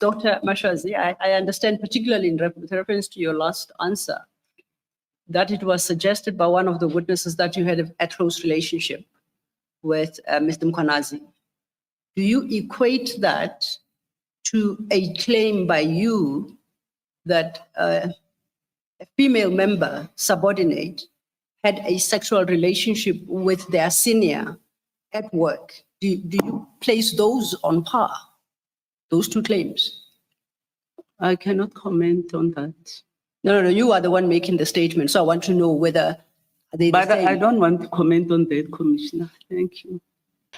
Dr. Mashazi, I understand, particularly with reference to your last answer, that it was suggested by one of the witnesses that you had a close relationship with Mr. Mkwanazi. Do you equate that to a claim by you that a female member, subordinate, had a sexual relationship with their senior at work? Do you place those on par, those two claims? I cannot comment on that. No, you are the one making the statement, so I want to know whether they. But I don't want to comment on that, Commissioner. Thank you.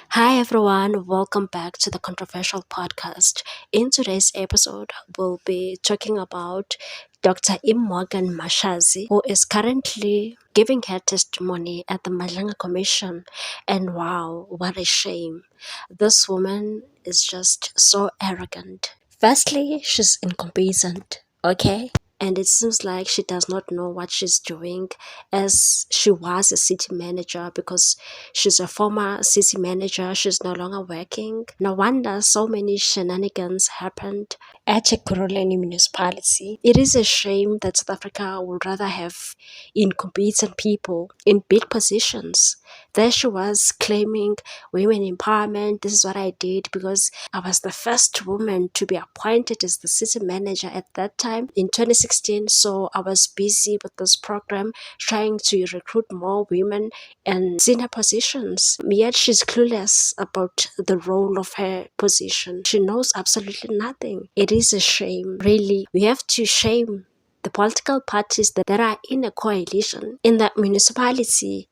Hi everyone, welcome back to the Controversial Podcast. In today's episode, we'll be talking about Dr. Imogen Mashazi, who is currently giving her testimony at the Madlanga Commission. And wow, what a shame. This woman is just so arrogant. Firstly, she's incompetent, okay? And it seems like she does not know what she's doing, as she was a city manager, because she's a former city manager. She's no longer working. No wonder so many shenanigans happened at Ekurhuleni municipality. It is a shame that South Africa would rather have incompetent people in big positions. There she was claiming women empowerment. This is what I did because I was the first woman to be appointed as the city manager at that time in 2016. So I was busy with this program trying to recruit more women in senior positions. Yet she's clueless about the role of her position. She knows absolutely nothing. It is a shame. Really, we have to shame the political parties that are in a coalition in that municipality,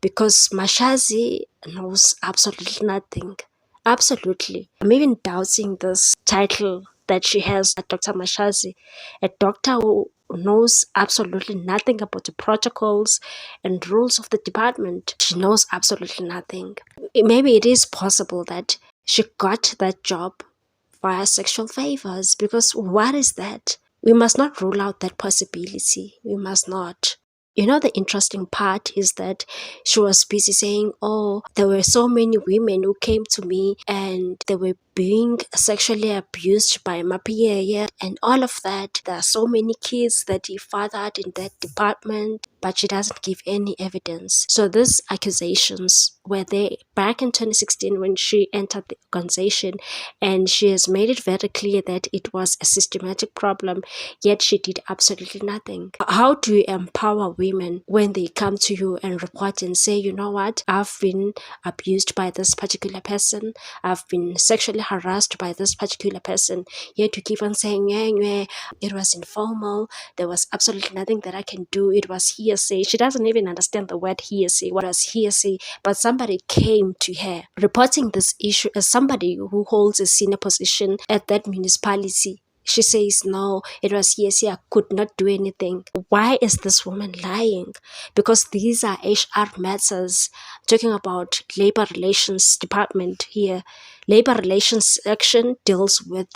because Mashazi knows absolutely nothing. Absolutely. I'm even doubting this title that she has, Dr. Mashazi, a doctor who knows absolutely nothing about the protocols and rules of the department. She knows absolutely nothing. Maybe it is possible that she got that job via sexual favors, because what is that? We must not rule out that possibility. We must not. You know, the interesting part is that she was busy saying, oh, there were so many women who came to me and they were being sexually abused by Mapiyeye and all of that. There are so many kids that he fathered in that department, but she doesn't give any evidence. So these accusations were there back in 2016 when she entered the organization, and she has made it very clear that it was a systematic problem, yet she did absolutely nothing. How do you empower women when they come to you and report and say, you know what, I've been abused by this particular person, I've been sexually harassed by this particular person, yet you keep on saying, it was informal, there was absolutely nothing that I can do, it was hearsay. She doesn't even understand the word hearsay. What was hearsay? But somebody came to her reporting this issue as somebody who holds a senior position at that municipality. She says, no, it was hearsay, I could not do anything. Why is this woman lying? Because these are HR matters. Talking about labor relations department here. Labor relations section deals with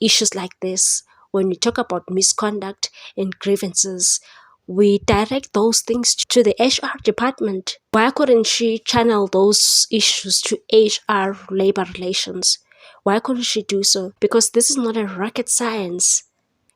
issues like this. When we talk about misconduct and grievances, we direct those things to the HR department. Why couldn't she channel those issues to HR labor relations? Why couldn't she do so? Because this is not a rocket science.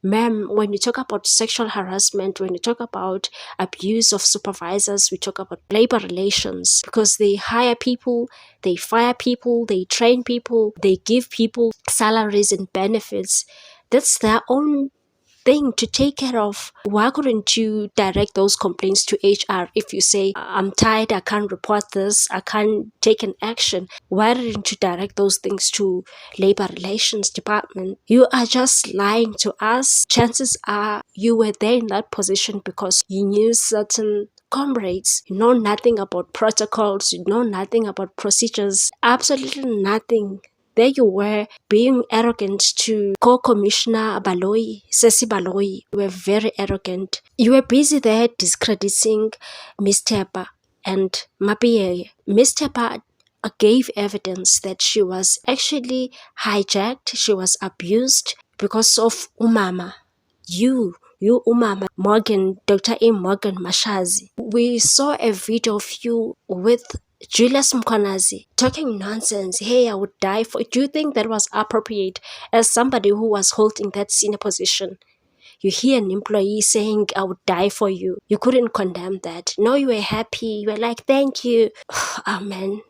Ma'am, when you talk about sexual harassment, when you talk about abuse of supervisors, we talk about labor relations, because they hire people, they fire people, they train people, they give people salaries and benefits. That's their own thing to take care of. Why couldn't you direct those complaints to HR? If you say, I'm tired, I can't report this, I can't take an action, why didn't you direct those things to labor relations department? You are just lying to us. Chances are you were there in that position because you knew certain comrades. You know nothing about protocols, you know nothing about procedures, absolutely nothing. There you were, being arrogant to co-commissioner Baloyi, Sesi Baloyi. You were very arrogant. You were busy there discrediting Ms. Tepa and Mapiyeye. Ms. Tepa gave evidence that she was actually hijacked, she was abused because of Umama. You Umama Morgan, Dr. Imogen Mashazi. We saw a video of you with Julius Mkhwanazi talking nonsense. Hey, I would die for. Do you think that was appropriate as somebody who was holding that senior position? You hear an employee saying, I would die for you. You couldn't condemn that. No, you were happy. You were like, thank you. Oh, man.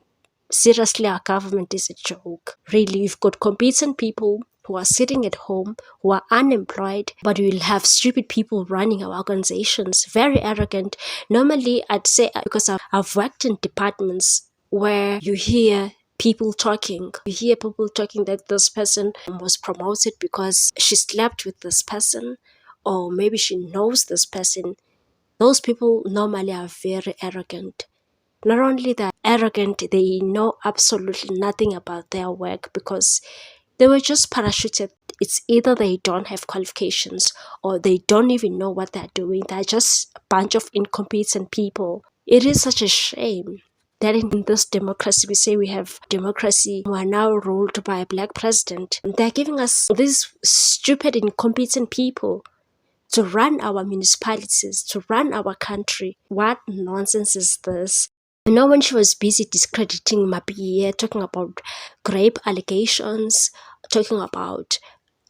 Seriously, our government is a joke. Really, you've got competent people who are sitting at home, who are unemployed, but you'll have stupid people running our organizations, very arrogant. Normally, I'd say, because I've worked in departments where you hear people talking. You hear people talking that this person was promoted because she slept with this person, or maybe she knows this person. Those people normally are very arrogant. Not only that, arrogant, they know absolutely nothing about their work because they were just parachuted. It's either they don't have qualifications or they don't even know what they're doing. They're just a bunch of incompetent people. It is such a shame that in this democracy, we say we have democracy, we are now ruled by a black president. They're giving us these stupid, incompetent people to run our municipalities, to run our country. What nonsense is this? You know, when she was busy discrediting Mapiye, talking about rape allegations, talking about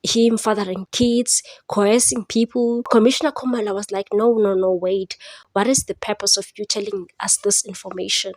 him fathering kids, coercing people, Commissioner Kumala was like, no, wait. What is the purpose of you telling us this information?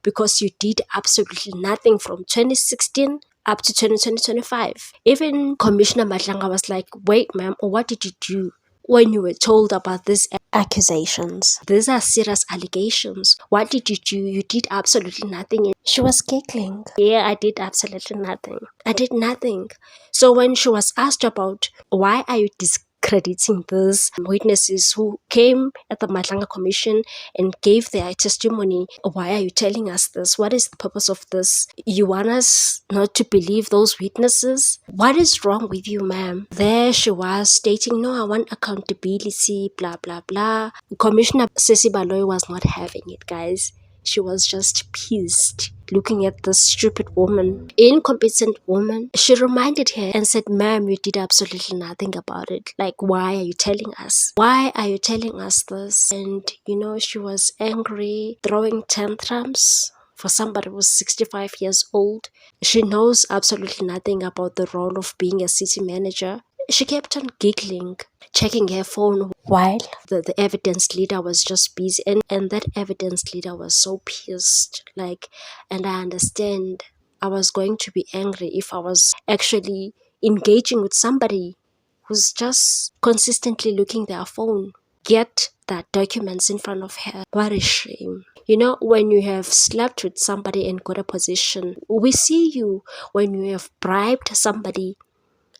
Because you did absolutely nothing from 2016 up to 2025. Even Commissioner Madlanga was like, wait, ma'am, what did you do when you were told about these accusations? These are serious allegations. What did you do? You did absolutely nothing. And she was giggling. Yeah, I did absolutely nothing. I did nothing. So when she was asked about why are you discrediting these witnesses who came at the Madlanga Commission and gave their testimony, why are you telling us this? What is the purpose of this? You want us not to believe those witnesses? What is wrong with you, ma'am? There she was stating, no, I want accountability, blah, blah, blah. Commissioner Sesi Baloyi was not having it, guys. She was just pissed looking at this stupid woman, incompetent woman. She reminded her and said, ma'am, you did absolutely nothing about it. Like, why are you telling us? Why are you telling us this? And, you know, she was angry, throwing tantrums. For somebody who's 65 years old, she knows absolutely nothing about the role of being a city manager. She kept on giggling, checking her phone while the evidence leader was just busy. And that evidence leader was so pissed. And I understand I was going to be angry if I was actually engaging with somebody who's just consistently looking their phone. Get that documents in front of her. What a shame. You know, when you have slept with somebody and got a position, we see you. When you have bribed somebody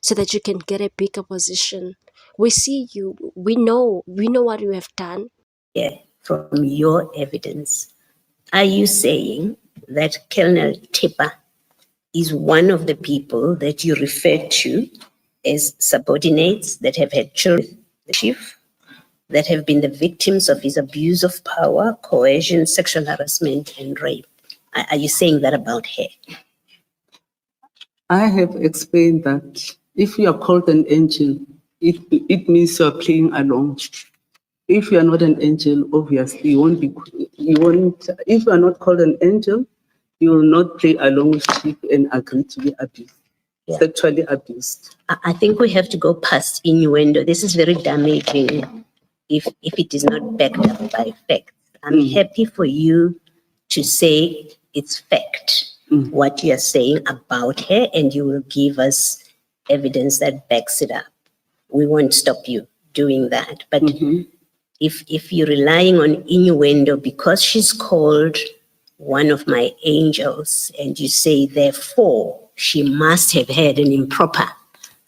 so that you can get a bigger position, we see you. We know what you have done. Yeah, from your evidence, are you saying that Colonel Tipper is one of the people that you refer to as subordinates that have had children with the chief, that have been the victims of his abuse of power, coercion, sexual harassment, and rape? Are you saying that about her? I have explained that if you are called an angel, it means you are playing along. If you are not an angel, obviously you won't. If you are not called an angel, you will not play along with chief and agree to be abused, sexually abused. I think we have to go past innuendo. This is very damaging if it is not backed up by facts. I'm happy for you to say it's fact, what you are saying about her, and you will give us evidence that backs it up. We won't stop you doing that. But if you're relying on innuendo because she's called one of my angels, and you say, therefore, she must have had an improper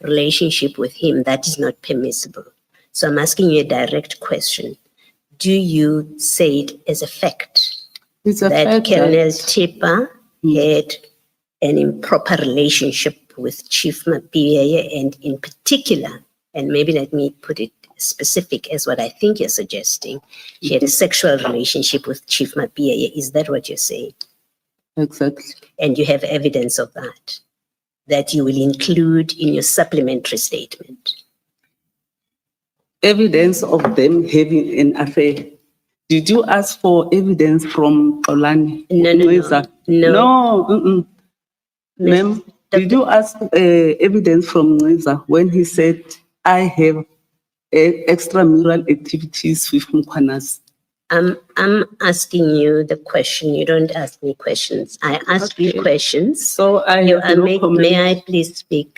relationship with him, that is not permissible. So I'm asking you a direct question. Do you say it as a fact that Colonel Tipper had an improper relationship with Chief Mapiye, and in particular, and maybe let me put it specific as what I think you're suggesting, she had a sexual relationship with Chief Mapiye? Is that what you're saying? Exactly. And you have evidence of that you will include in your supplementary statement? Evidence of them having an affair. Did you ask for evidence from Olani? No, no, no. No. No, mm-mm. Ma'am, did you ask evidence from Nwiza when he said, I have extramural activities with Mkhwanazi? I'm asking you the question. You don't ask me questions. I ask you Okay. questions. So I You have no comment. may I please speak?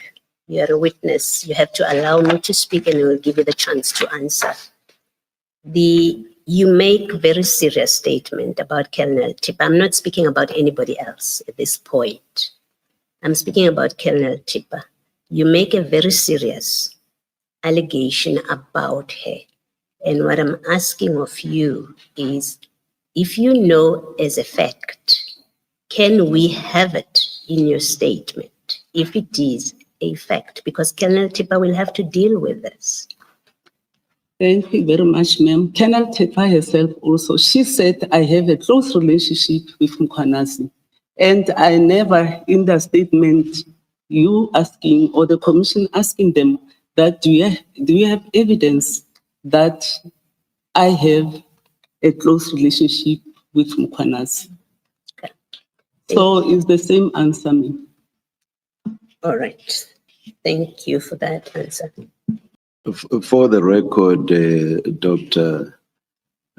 You are a witness. You have to allow me to speak and I will give you the chance to answer. You make very serious statement about Colonel Tipa. I'm not speaking about anybody else at this point. I'm speaking about Colonel Tipa. You make a very serious allegation about her. And what I'm asking of you is, if you know as a fact, can we have it in your statement if it is a fact? Because Colonel Tipa will have to deal with this. Thank you very much, ma'am. Colonel Tepa herself also, she said, I have a close relationship with Mkhwanazi. And I never, in the statement, you asking or the commission asking them that do you have evidence that I have a close relationship with Mkhwanazi? Okay. So it's the same answer, ma'am. All right. Thank you for that answer. For the record, Doctor,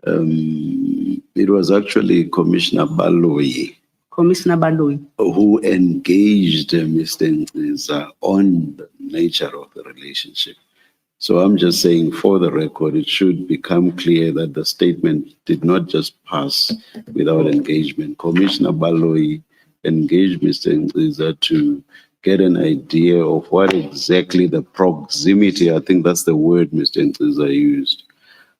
it was actually Commissioner Baloyi Commissioner Baloyi. who engaged Mr. Nziza on the nature of the relationship. So I'm just saying, for the record, it should become clear that the statement did not just pass without engagement. Commissioner Baloyi engaged Mr. Nziza to get an idea of what exactly the proximity, I think that's the word Mr. Nziza used,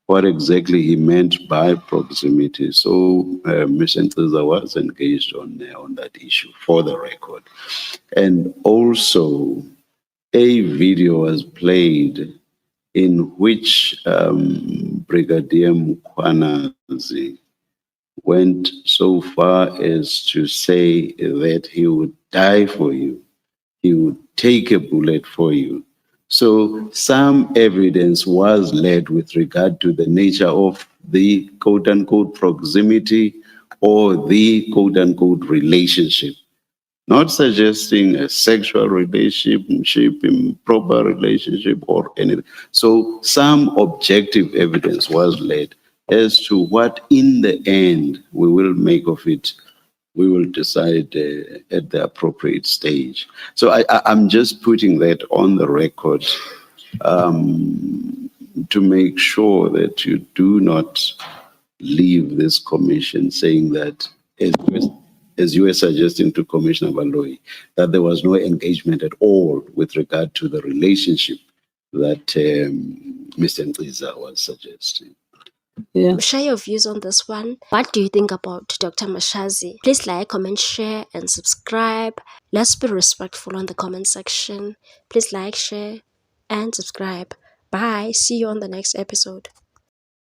what exactly he meant by proximity. So Mr. Nziza was engaged on that issue, for the record. And also, a video was played in which Brigadier Mkhwanazi went so far as to say that he would die for you, he would take a bullet for you. So some evidence was led with regard to the nature of the quote unquote proximity or the quote unquote relationship. Not suggesting a sexual relationship, improper relationship, or anything. So some objective evidence was led as to what in the end we will make of it. We will decide at the appropriate stage. So I'm just putting that on the record to make sure that you do not leave this commission saying that, as you were suggesting to Commissioner Baloyi, that there was no engagement at all with regard to the relationship that Mr. Nziza was suggesting. Yeah. Share your views on this one. What do you think about Dr. Mashazi? Please like, comment, share, and subscribe. Let's be respectful on the comment section. Please like, share, and subscribe. Bye. See you on the next episode.